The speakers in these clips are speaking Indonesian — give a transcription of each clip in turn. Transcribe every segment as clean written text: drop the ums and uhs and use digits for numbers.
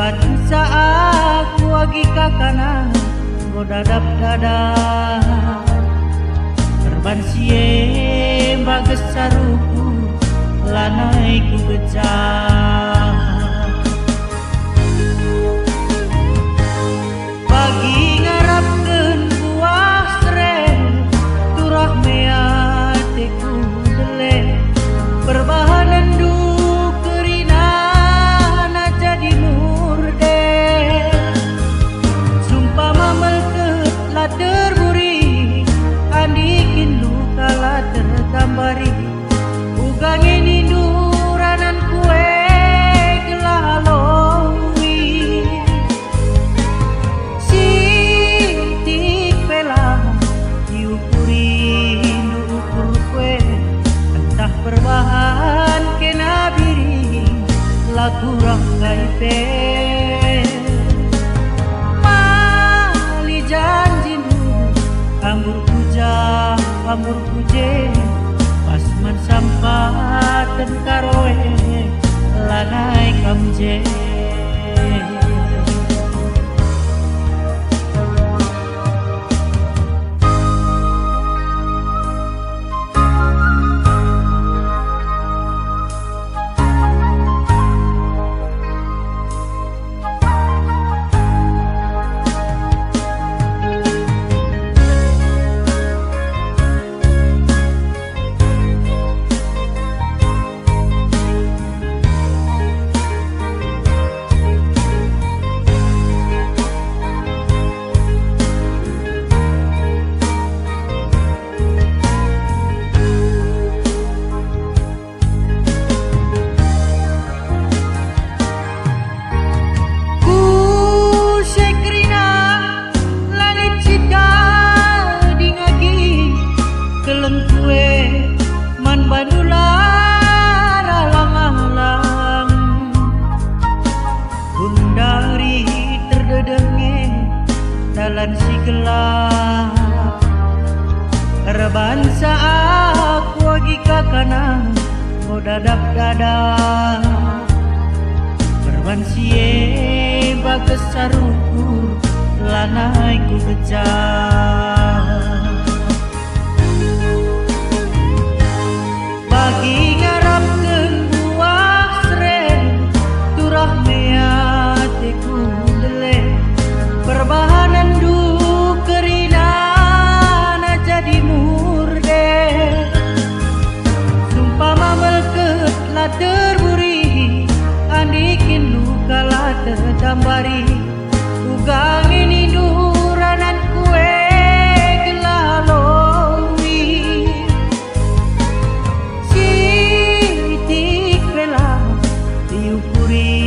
Terbansa aku agi kakana godadap dada terbansie bages saruku lanai ku gejah bagi ngarapkeun buah sere turah mea teku dele perbahanan du kerina na jadi murde sumpah mamelkeut la terburi andikin luka la tertambari ugangin induranan kue gelalowi sitik pela diukuri ukur kue entah perbahan kena biri lagu rangkai pe mali janjimu ambur puja ambur puje pasman sampatan karoe lanai kamje dalan si gelap terbansa aku agi kakana godadap dada terbansie bages sarukur lanai ku gejah bagi ngarapkeun buah sere turah mea teku dele perbahanan du kerina na jadi murde sumpah mamelkeut la terburi andikin luka la tertambari ugangin induranan kue gelalowi sitik pela diukuri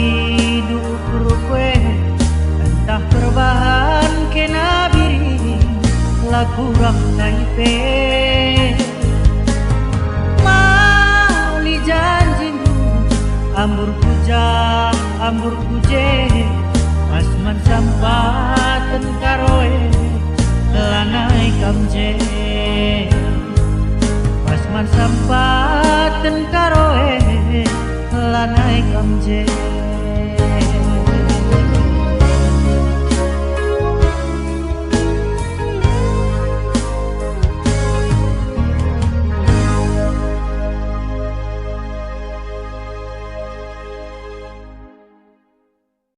dukur kue entah perbahan kena biri lagu rangkai pe mali janjimu ambur puja ambur puje pasman sampatan karoe lanai kamje pasman sampatan